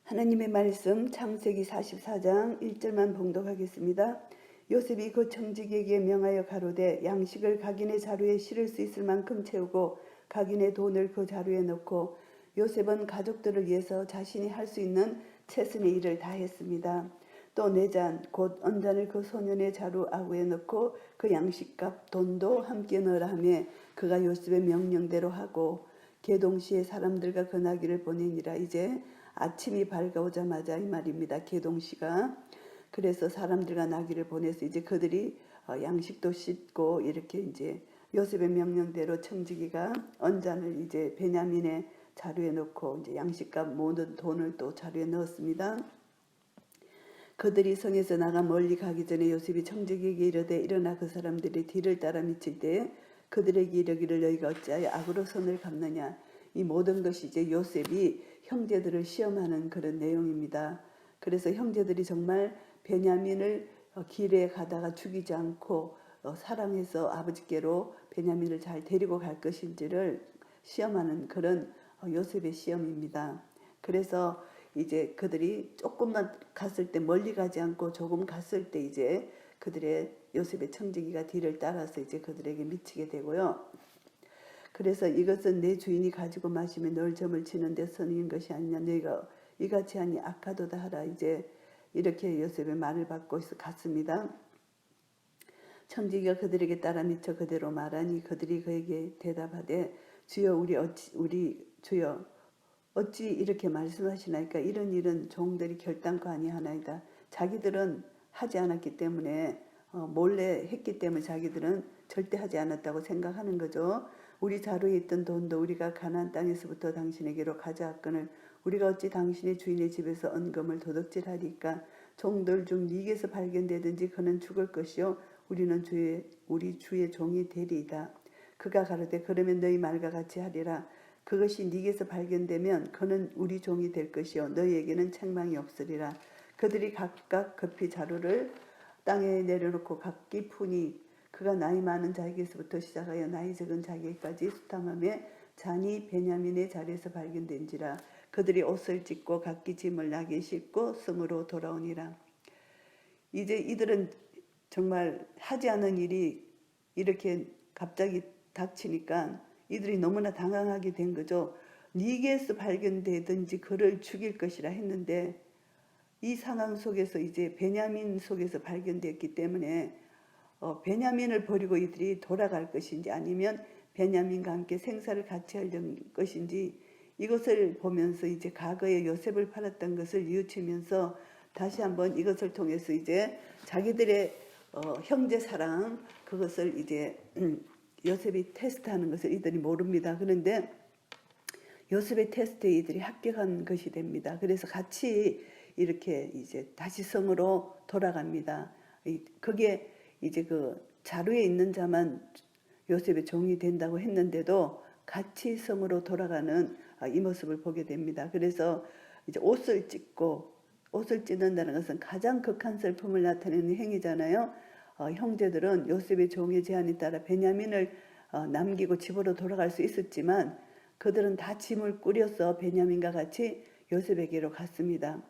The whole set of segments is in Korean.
하나님의 말씀 창세기 44장 1절만 봉독하겠습니다. 요셉이 그 청지기에게 명하여 가로되 양식을 각인의 자루에 실을 수 있을 만큼 채우고 각인의 돈을 그 자루에 넣고 요셉은 가족들을 위해서 자신이 할 수 있는 최선의 일을 다했습니다. 또 내잔 곧 언잔을 그 소년의 자루 아구에 넣고 그 양식값 돈도 함께 넣으라 하며 그가 요셉의 명령대로 하고 계동시에 사람들과 그 나귀를 보내니라. 이제 아침이 밝아오자마자 이 말입니다. 계동시가. 그래서 사람들과 나귀를 보내서 이제 그들이 양식도 씻고 이렇게 이제 요셉의 명령대로 청지기가 언잔을 이제 베냐민의 자루에 넣고 이제 양식값 모든 돈을 또 자루에 넣었습니다. 그들이 성에서 나가 멀리 가기 전에 요셉이 청지기에게 이르되 일어나 그 사람들이 뒤를 따라 미칠 때에 그들에게 이르기를 너희가 어찌하여 악으로 손을 갚느냐. 이 모든 것이 이제 요셉이 형제들을 시험하는 그런 내용입니다. 그래서 형제들이 정말 베냐민을 길에 가다가 죽이지 않고 사랑해서 아버지께로 베냐민을 잘 데리고 갈 것인지를 시험하는 그런 요셉의 시험입니다. 그래서 이제 그들이 조금만 갔을 때 멀리 가지 않고 조금 갔을 때 이제 그들의 요셉의 청지기가 뒤를 따라서 이제 그들에게 미치게 되고요. 그래서 이것은 내 주인이 가지고 마시면 널 점을 치는데 선인 것이 아니냐. 너희가 이같이 하니 악하도다 하라. 이제 이렇게 요셉의 말을 받고 갔습니다. 청지기가 그들에게 따라 미쳐 그대로 말하니 그들이 그에게 대답하되 주여 우리 주여 어찌 이렇게 말씀하시나이까. 이런 일은 종들이 결단코 아니하나이다. 자기들은 하지 않았기 때문에 몰래 했기 때문에 자기들은 절대 하지 않았다고 생각하는 거죠. 우리 자루에 있던 돈도 우리가 가나안 땅에서부터 당신에게로 가져왔거늘 우리가 어찌 당신의 주인의 집에서 언금을 도둑질하리까. 종들 중 네게서 발견되든지 그는 죽을 것이요 우리는 우리 주의 종이 되리이다. 그가 가로되 그러면 너희 말과 같이 하리라. 그것이 네게서 발견되면 그는 우리 종이 될 것이요 너희에게는 책망이 없으리라. 그들이 각각 급히 자루를 땅에 내려놓고 각기 푸니 그가 나이 많은 자에게서부터 시작하여 나이 적은 자에게까지 수탐하며 잔이 베냐민의 자리에서 발견된지라. 그들이 옷을 찢고 각기 짐을 나귀에 싣고 성으로 돌아오니라. 이제 이들은 정말 하지 않은 일이 이렇게 갑자기 닥치니까 이들이 너무나 당황하게 된 거죠. 네게서 발견되든지 그를 죽일 것이라 했는데 이 상황 속에서 이제 베냐민 속에서 발견됐기 때문에 베냐민을 버리고 이들이 돌아갈 것인지 아니면 베냐민과 함께 생사를 같이 하려는 것인지 이것을 보면서 이제 과거에 요셉을 팔았던 것을 뉘우치면서 다시 한번 이것을 통해서 이제 자기들의 형제 사랑 그것을 이제 요셉이 테스트하는 것을 이들이 모릅니다. 그런데 요셉의 테스트에 이들이 합격한 것이 됩니다. 그래서 같이 이렇게 이제 다시 성으로 돌아갑니다. 그게 이제 그 자루에 있는 자만 요셉의 종이 된다고 했는데도 같이 성으로 돌아가는 이 모습을 보게 됩니다. 그래서 이제 옷을 찢는다는 것은 가장 극한 슬픔을 나타내는 행위잖아요. 형제들은 요셉의 종의 제안에 따라 베냐민을 남기고 집으로 돌아갈 수 있었지만 그들은 다 짐을 꾸려서 베냐민과 같이 요셉에게로 갔습니다.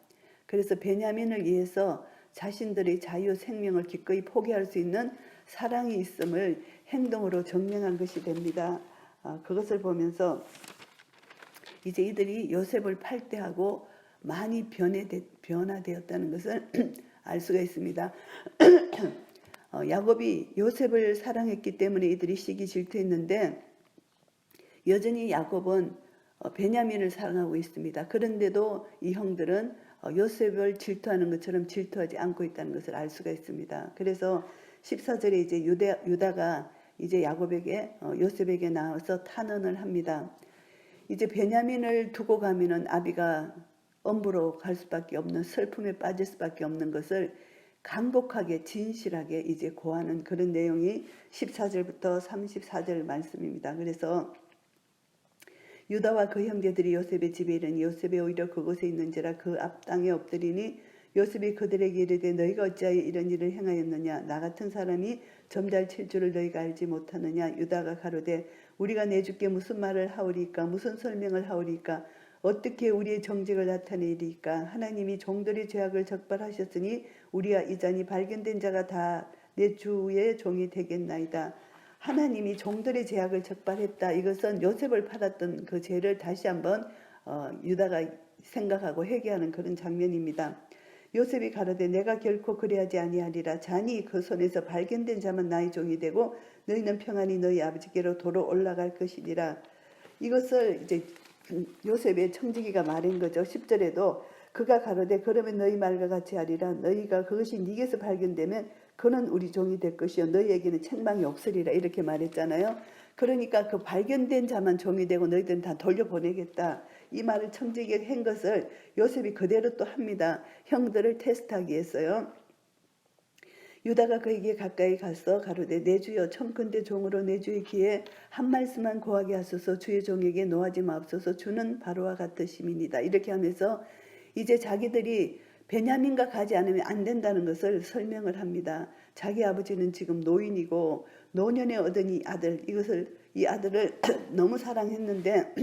그래서 베냐민을 위해서 자신들의 자유 생명을 기꺼이 포기할 수 있는 사랑이 있음을 행동으로 증명한 것이 됩니다. 그것을 보면서 이제 이들이 요셉을 팔 때하고 많이 변화되었다는 것을 알 수가 있습니다. 야곱이 요셉을 사랑했기 때문에 이들이 시기 질투했는데 여전히 야곱은 베냐민을 사랑하고 있습니다. 그런데도 이 형들은 요셉을 질투하는 것처럼 질투하지 않고 있다는 것을 알 수가 있습니다. 그래서 14절에 이제 유다가 이제 야곱에게 요셉에게 나와서 탄원을 합니다. 이제 베냐민을 두고 가면은 아비가 엄부로 갈 수밖에 없는 슬픔에 빠질 수밖에 없는 것을 간곡하게 진실하게 이제 고하는 그런 내용이 14절부터 34절 말씀입니다. 그래서 유다와 그 형제들이 요셉의 집에 이르니 요셉이 오히려 그곳에 있는지라 그 앞 땅에 엎드리니 요셉이 그들에게 이르되 너희가 어찌하여 이런 일을 행하였느냐. 나 같은 사람이 점잘 칠 줄을 너희가 알지 못하느냐. 유다가 가로되 우리가 내 주께 무슨 말을 하오리까 무슨 설명을 하오리까 어떻게 우리의 정직을 나타내리까? 하나님이 종들의 죄악을 적발하셨으니 우리와 이전이 발견된 자가 다 내 주의 종이 되겠나이다. 하나님이 종들의 죄악을 적발했다. 이것은 요셉을 팔았던 그 죄를 다시 한번 유다가 생각하고 회개하는 그런 장면입니다. 요셉이 가로되 내가 결코 그리하지 아니하리라. 자니 그 손에서 발견된 자만 나의 종이 되고 너희는 평안히 너희 아버지께로 도로 올라갈 것이니라. 이것을 이제 요셉의 청지기가 말한 거죠. 10절에도 그가 가로되 그러면 너희 말과 같이 하리라. 너희가 그것이 네게서 발견되면 그는 우리 종이 될 것이요 너희에게는 책망이 없으리라. 이렇게 말했잖아요. 그러니까 그 발견된 자만 종이 되고 너희들은 다 돌려보내겠다. 이 말을 청지기가 한 것을 요셉이 그대로 또 합니다. 형들을 테스트하기 위해서요. 유다가 그에게 가까이 가서 가로되 내 주여 청컨대 종으로 내 주의 귀에 한 말씀만 고하게 하소서. 주의 종에게 노하지 마옵소서. 주는 바로와 같으심이니이다. 이렇게 하면서 이제 자기들이 베냐민과 가지 않으면 안 된다는 것을 설명을 합니다. 자기 아버지는 지금 노인이고 노년에 얻은 이 아들을 너무 사랑했는데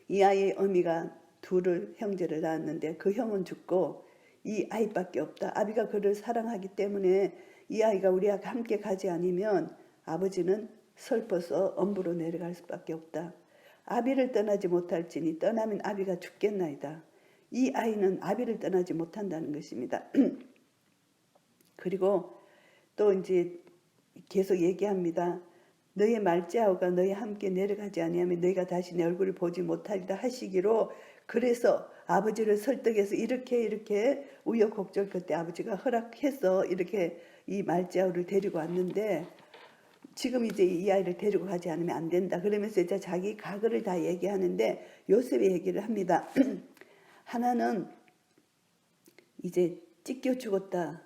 이 아이의 어미가 형제를 낳았는데 그 형은 죽고 이 아이밖에 없다. 아비가 그를 사랑하기 때문에 이 아이가 우리와 함께 가지 않으면 아버지는 슬퍼서 엄부로 내려갈 수밖에 없다. 아비를 떠나지 못할지니 떠나면 아비가 죽겠나이다. 이 아이는 아비를 떠나지 못한다는 것입니다. 그리고 또 이제 계속 얘기합니다. 너의 말자오가 너희 함께 내려가지 아니하면 너희가 다시 내 얼굴을 보지 못하리라 하시기로 그래서 아버지를 설득해서 이렇게 우여곡절 끝에 아버지가 허락해서 이렇게 이 말자오를 데리고 왔는데 지금 이제 이 아이를 데리고 가지 않으면 안 된다. 그러면서 이제 자기 가글을 다 얘기하는데 요셉이 얘기를 합니다. 하나는 이제 찢겨 죽었다.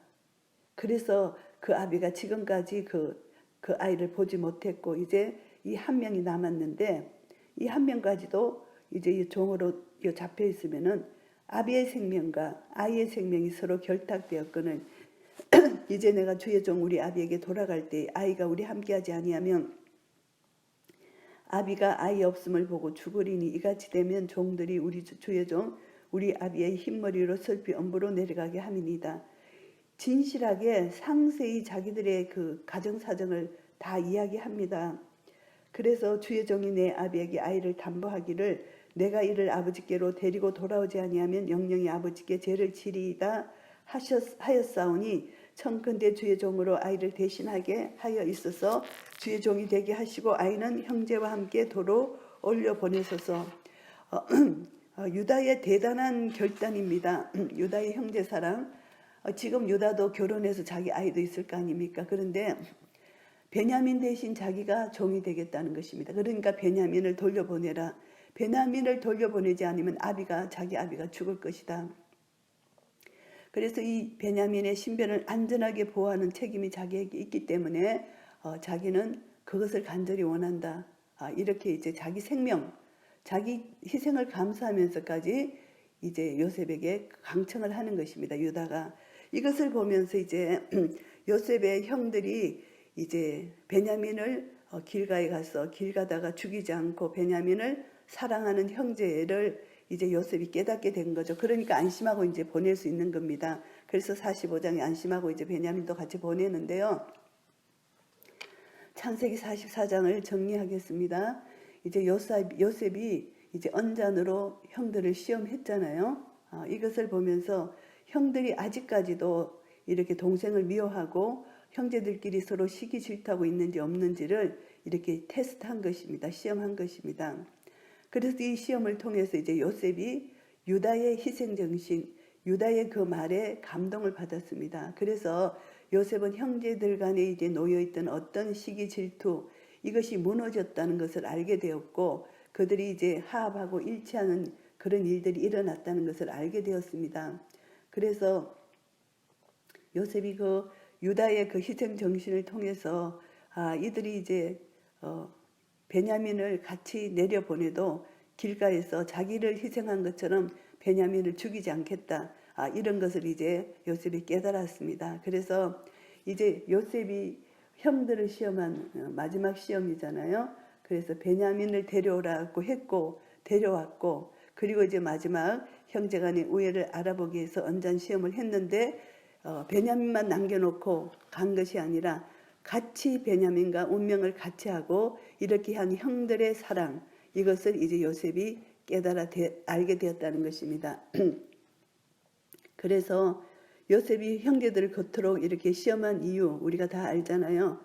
그래서 그 아비가 지금까지 그 아이를 보지 못했고 이제 이 한 명이 남았는데 이 한 명까지도 이제 이 종으로 잡혀 있으면은 아비의 생명과 아이의 생명이 서로 결탁되었거늘 이제 내가 주의 종 우리 아비에게 돌아갈 때 아이가 우리 함께하지 아니하면 아비가 아이 없음을 보고 죽으리니 이같이 되면 종들이 우리 주의 종 우리 아비의 흰머리로 슬피 엄부로 내려가게 함이니이다. 진실하게 상세히 자기들의 그 가정사정을 다 이야기합니다. 그래서 주의 종이 내 아비에게 아이를 담보하기를 내가 이를 아버지께로 데리고 돌아오지 아니하면 영영이 아버지께 죄를 지리이다 하였사오니 청컨대 주의 종으로 아이를 대신하게 하여 있어서 주의 종이 되게 하시고 아이는 형제와 함께 도로 올려 보내소서. 유다의 대단한 결단입니다. 유다의 형제 사랑. 지금 유다도 결혼해서 자기 아이도 있을 거 아닙니까? 그런데 베냐민 대신 자기가 종이 되겠다는 것입니다. 그러니까 베냐민을 돌려보내라. 베냐민을 돌려보내지 않으면 자기 아비가 죽을 것이다. 그래서 이 베냐민의 신변을 안전하게 보호하는 책임이 자기에게 있기 때문에 자기는 그것을 간절히 원한다. 이렇게 이제 자기 생명, 자기 희생을 감수하면서까지 이제 요셉에게 강청을 하는 것입니다. 유다가 이것을 보면서 이제 요셉의 형들이 이제 베냐민을 길가에 가서 길 가다가 죽이지 않고 베냐민을 사랑하는 형제를 이제 요셉이 깨닫게 된 거죠. 그러니까 안심하고 이제 보낼 수 있는 겁니다. 그래서 45장에 안심하고 이제 베냐민도 같이 보내는데요. 창세기 44장을 정리하겠습니다. 이제 요셉이 이제 언잔으로 형들을 시험했잖아요. 이것을 보면서 형들이 아직까지도 이렇게 동생을 미워하고 형제들끼리 서로 시기 질투하고 있는지 없는지를 이렇게 테스트한 것입니다. 시험한 것입니다. 그래서 이 시험을 통해서 이제 요셉이 유다의 희생정신, 유다의 그 말에 감동을 받았습니다. 그래서 요셉은 형제들 간에 이제 놓여있던 어떤 시기 질투, 이것이 무너졌다는 것을 알게 되었고, 그들이 이제 화합하고 일치하는 그런 일들이 일어났다는 것을 알게 되었습니다. 그래서 요셉이 그 유다의 그 희생 정신을 통해서 이들이 이제 베냐민을 같이 내려보내도 길가에서 자기를 희생한 것처럼 베냐민을 죽이지 않겠다. 이런 것을 이제 요셉이 깨달았습니다. 그래서 이제 요셉이 형들을 시험한 마지막 시험이잖아요. 그래서 베냐민을 데려오라고 했고 데려왔고, 그리고 이제 마지막 형제간의 우애를 알아보기 위해서 언잔 시험을 했는데 베냐민만 남겨놓고 간 것이 아니라 같이 베냐민과 운명을 같이 하고 이렇게 한 형들의 사랑, 이것을 이제 요셉이 깨달아 알게 되었다는 것입니다. 그래서 요셉이 형제들을 겉으로 이렇게 시험한 이유 우리가 다 알잖아요.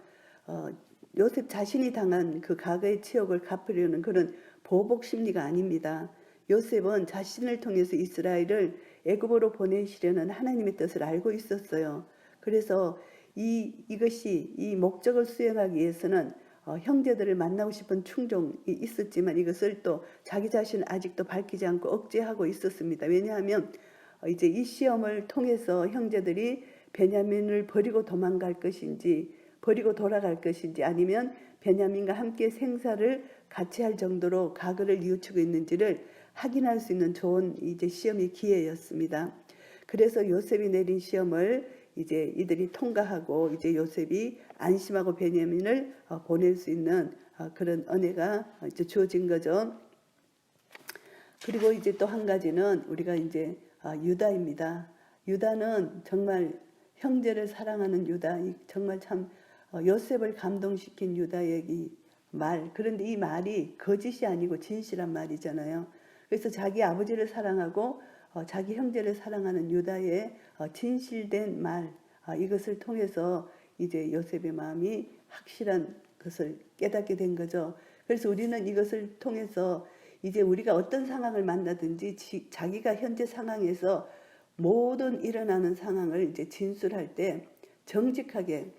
요셉 자신이 당한 그 과거의 치욕을 갚으려는 그런 보복 심리가 아닙니다. 요셉은 자신을 통해서 이스라엘을 애굽으로 보내시려는 하나님의 뜻을 알고 있었어요. 그래서 이것이 이 목적을 수행하기 위해서는 형제들을 만나고 싶은 충동이 있었지만 이것을 또 자기 자신을 아직도 밝히지 않고 억제하고 있었습니다. 왜냐하면 이제 이 시험을 통해서 형제들이 베냐민을 버리고 도망갈 것인지 버리고 돌아갈 것인지 아니면 베냐민과 함께 생사를 같이 할 정도로 과거를 뉘우치고 있는지를 확인할 수 있는 좋은 이제 시험의 기회였습니다. 그래서 요셉이 내린 시험을 이제 이들이 통과하고 이제 요셉이 안심하고 베냐민을 보낼 수 있는 그런 은혜가 이제 주어진 거죠. 그리고 이제 또 한 가지는 우리가 이제 유다입니다. 유다는 정말 형제를 사랑하는 유다, 정말 참 요셉을 감동시킨 유다의 이 말. 그런데 이 말이 거짓이 아니고 진실한 말이잖아요. 그래서 자기 아버지를 사랑하고 자기 형제를 사랑하는 유다의 진실된 말, 이것을 통해서 이제 요셉의 마음이 확실한 것을 깨닫게 된 거죠. 그래서 우리는 이것을 통해서 이제 우리가 어떤 상황을 만나든지 자기가 현재 상황에서 모든 일어나는 상황을 이제 진술할 때 정직하게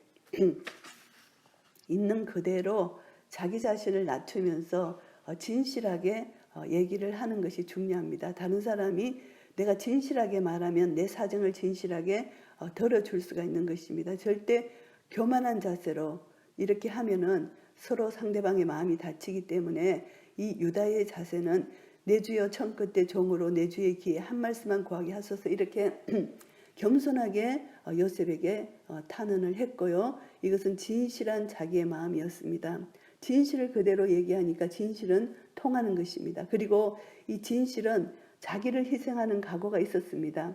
있는 그대로 자기 자신을 낮추면서 진실하게 얘기를 하는 것이 중요합니다. 다른 사람이 내가 진실하게 말하면 내 사정을 진실하게 들어줄 수가 있는 것입니다. 절대 교만한 자세로 이렇게 하면은 서로 상대방의 마음이 다치기 때문에 이 유다의 자세는 내 주여 청끝대 종으로 내 주의 귀에 한 말씀만 구하게 하소서 이렇게 겸손하게 요셉에게 탄원을 했고요. 이것은 진실한 자기의 마음이었습니다. 진실을 그대로 얘기하니까 진실은 통하는 것입니다. 그리고 이 진실은 자기를 희생하는 각오가 있었습니다.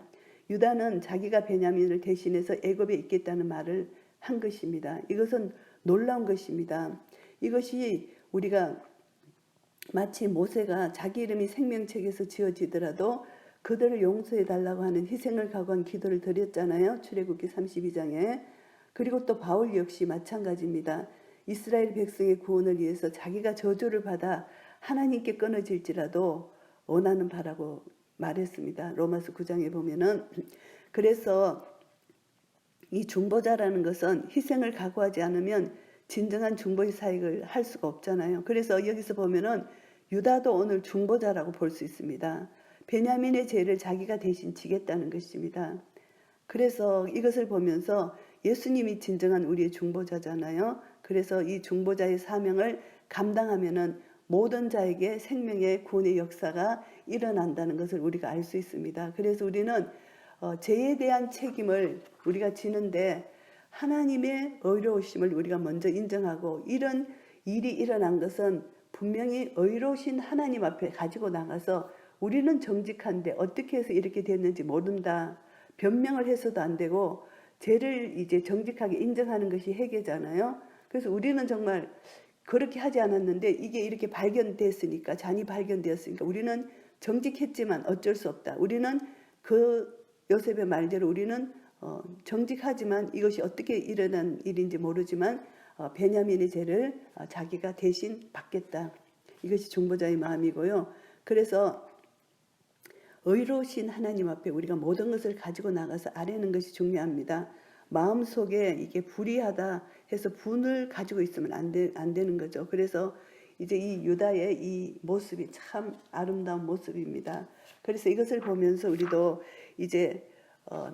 유다는 자기가 베냐민을 대신해서 애굽에 있겠다는 말을 한 것입니다. 이것은 놀라운 것입니다. 이것이 우리가 마치 모세가 자기 이름이 생명책에서 지어지더라도 그들을 용서해 달라고 하는 희생을 각오한 기도를 드렸잖아요. 출애굽기 32장에. 그리고 또 바울 역시 마찬가지입니다. 이스라엘 백성의 구원을 위해서 자기가 저주를 받아 하나님께 끊어질지라도 원하는 바라고 말했습니다. 로마서 9장에 보면은. 그래서 이 중보자라는 것은 희생을 각오하지 않으면 진정한 중보의 사역을 할 수가 없잖아요. 그래서 여기서 보면은 유다도 오늘 중보자라고 볼 수 있습니다. 베냐민의 죄를 자기가 대신 지겠다는 것입니다. 그래서 이것을 보면서 예수님이 진정한 우리의 중보자잖아요. 그래서 이 중보자의 사명을 감당하면은 모든 자에게 생명의 구원의 역사가 일어난다는 것을 우리가 알 수 있습니다. 그래서 우리는 죄에 대한 책임을 우리가 지는데 하나님의 의로우심을 우리가 먼저 인정하고 이런 일이 일어난 것은 분명히 의로우신 하나님 앞에 가지고 나가서 우리는 정직한데 어떻게 해서 이렇게 됐는지 모른다. 변명을 해서도 안 되고 죄를 이제 정직하게 인정하는 것이 회개잖아요. 그래서 우리는 정말 그렇게 하지 않았는데 이게 이렇게 발견됐으니까 잔이 발견되었으니까 우리는 정직했지만 어쩔 수 없다. 우리는 그 요셉의 말대로 우리는 정직하지만 이것이 어떻게 일어난 일인지 모르지만 베냐민의 죄를 자기가 대신 받겠다. 이것이 중보자의 마음이고요. 그래서 의로우신 하나님 앞에 우리가 모든 것을 가지고 나가서 아뢰는 것이 중요합니다. 마음속에 이게 불의하다 해서 분을 가지고 있으면 안 되는 거죠. 그래서 이제 이 유다의 이 모습이 참 아름다운 모습입니다. 그래서 이것을 보면서 우리도 이제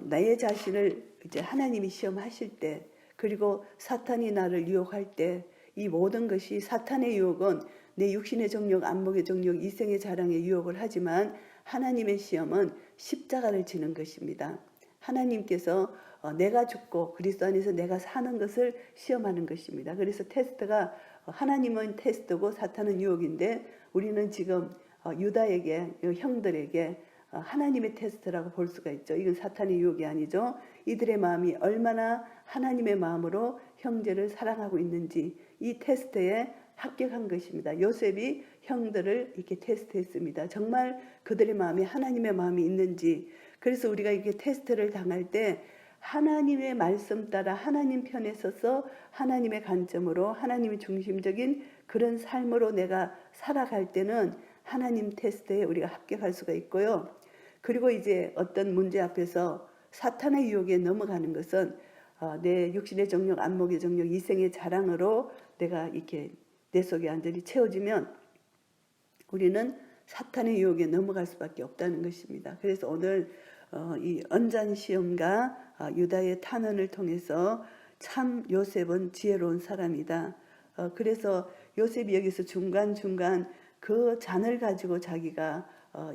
나의 자신을 이제 하나님이 시험하실 때 그리고 사탄이 나를 유혹할 때 이 모든 것이 사탄의 유혹은 내 육신의 정욕, 안목의 정욕, 이생의 자랑의 유혹을 하지만 하나님의 시험은 십자가를 지는 것입니다. 하나님께서 내가 죽고 그리스도 안에서 내가 사는 것을 시험하는 것입니다. 그래서 테스트가 하나님은 테스트고 사탄은 유혹인데 우리는 지금 유다에게, 형들에게 하나님의 테스트라고 볼 수가 있죠. 이건 사탄의 유혹이 아니죠. 이들의 마음이 얼마나 하나님의 마음으로 형제를 사랑하고 있는지 이 테스트에 합격한 것입니다. 요셉이 형들을 이렇게 테스트했습니다. 정말 그들의 마음이 하나님의 마음이 있는지. 그래서 우리가 이렇게 테스트를 당할 때 하나님의 말씀 따라 하나님 편에 서서 하나님의 관점으로 하나님이 중심적인 그런 삶으로 내가 살아갈 때는 하나님 테스트에 우리가 합격할 수가 있고요. 그리고 이제 어떤 문제 앞에서 사탄의 유혹에 넘어가는 것은 내 육신의 정욕, 안목의 정욕, 이생의 자랑으로 내가 이렇게 내 속에 완전히 채워지면 우리는 사탄의 유혹에 넘어갈 수밖에 없다는 것입니다. 그래서 오늘 이 언잔 시험과 유다의 탄원을 통해서 참 요셉은 지혜로운 사람이다. 그래서 요셉이 여기서 중간중간 그 잔을 가지고 자기가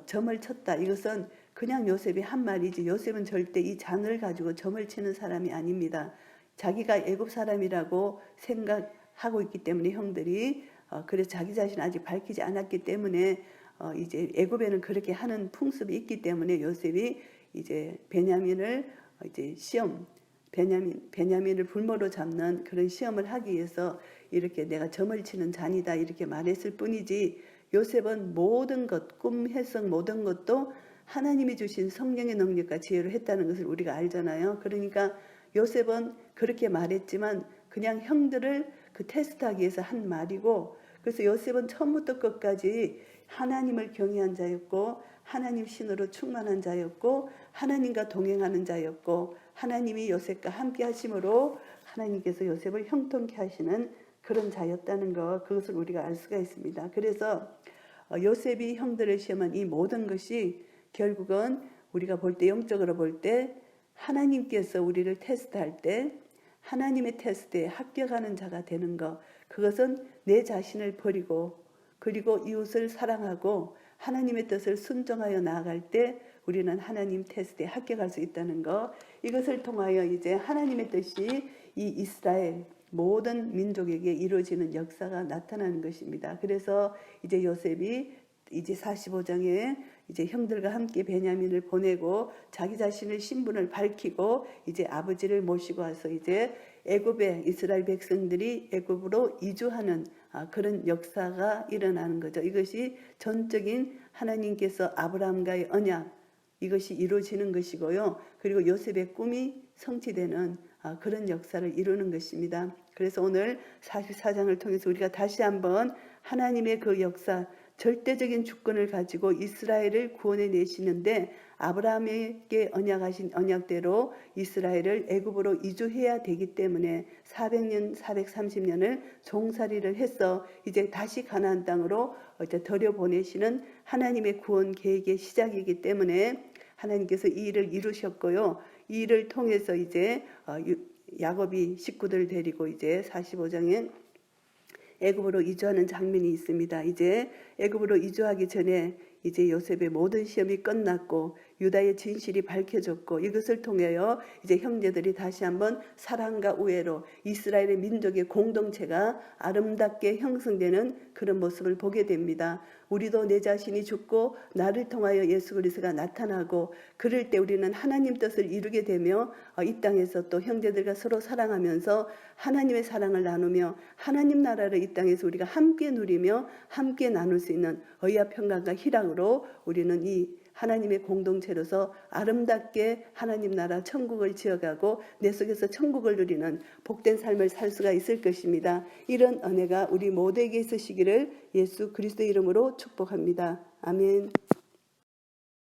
점을 쳤다. 이것은 그냥 요셉이 한 말이지 요셉은 절대 이 잔을 가지고 점을 치는 사람이 아닙니다. 자기가 애굽 사람이라고 생각하고 있기 때문에 형들이 그래서 자기 자신을 아직 밝히지 않았기 때문에 이제 애굽에는 그렇게 하는 풍습이 있기 때문에 요셉이 이제 베냐민을 이제 베냐민을 불모로 잡는 그런 시험을 하기 위해서 이렇게 내가 점을 치는 잔이다 이렇게 말했을 뿐이지 요셉은 모든 것, 꿈, 해석 모든 것도 하나님이 주신 성령의 능력과 지혜로 했다는 것을 우리가 알잖아요. 그러니까 요셉은 그렇게 말했지만 그냥 형들을 그 테스트하기 위해서 한 말이고 그래서 요셉은 처음부터 끝까지 하나님을 경외한 자였고 하나님 신으로 충만한 자였고 하나님과 동행하는 자였고 하나님이 요셉과 함께 하심으로 하나님께서 요셉을 형통케 하시는 그런 자였다는 것 그것을 우리가 알 수가 있습니다. 그래서 요셉이 형들을 시험한 이 모든 것이 결국은 우리가 볼 때 영적으로 볼 때 하나님께서 우리를 테스트할 때 하나님의 테스트에 합격하는 자가 되는 것 그것은 내 자신을 버리고 그리고 이웃을 사랑하고 하나님의 뜻을 순종하여 나아갈 때 우리는 하나님 테스트에 합격할 수 있다는 것 이것을 통하여 이제 하나님의 뜻이 이 이스라엘 모든 민족에게 이루어지는 역사가 나타나는 것입니다. 그래서 이제 요셉이 이제 45장에 이제 형들과 함께 베냐민을 보내고 자기 자신의 신분을 밝히고 이제 아버지를 모시고 와서 이제 애굽에 이스라엘 백성들이 애굽으로 이주하는 그런 역사가 일어나는 거죠. 이것이 전적인 하나님께서 아브라함과의 언약 이것이 이루어지는 것이고요. 그리고 요셉의 꿈이 성취되는 그런 역사를 이루는 것입니다. 그래서 오늘 44장을 통해서 우리가 다시 한번 하나님의 그 역사 절대적인 주권을 가지고 이스라엘을 구원해 내시는데 아브라함에게 언약하신 언약대로 이스라엘을 애굽으로 이주해야 되기 때문에 400년, 430년을 종살이를 해서 이제 다시 가나안 땅으로 이제 들여보내시는 하나님의 구원 계획의 시작이기 때문에 하나님께서 이 일을 이루셨고요. 이 일을 통해서 이제 야곱이 식구들 데리고 이제 45장에 애굽으로 이주하는 장면이 있습니다. 이제 애굽으로 이주하기 전에 이제 요셉의 모든 시험이 끝났고 유다의 진실이 밝혀졌고 이것을 통하여 이제 형제들이 다시 한번 사랑과 우애로 이스라엘의 민족의 공동체가 아름답게 형성되는 그런 모습을 보게 됩니다. 우리도 내 자신이 죽고 나를 통하여 예수 그리스도가 나타나고 그럴 때 우리는 하나님 뜻을 이루게 되며 이 땅에서 또 형제들과 서로 사랑하면서 하나님의 사랑을 나누며 하나님 나라를 이 땅에서 우리가 함께 누리며 함께 나눌 수 있는 의와 평강과 희락으로 우리는 이 하나님의 공동체로서 아름답게 하나님 나라 천국을 지어가고 내 속에서 천국을 누리는 복된 삶을 살 수가 있을 것입니다. 이런 은혜가 우리 모두에게 있으시기를 예수 그리스도 이름으로 축복합니다. 아멘.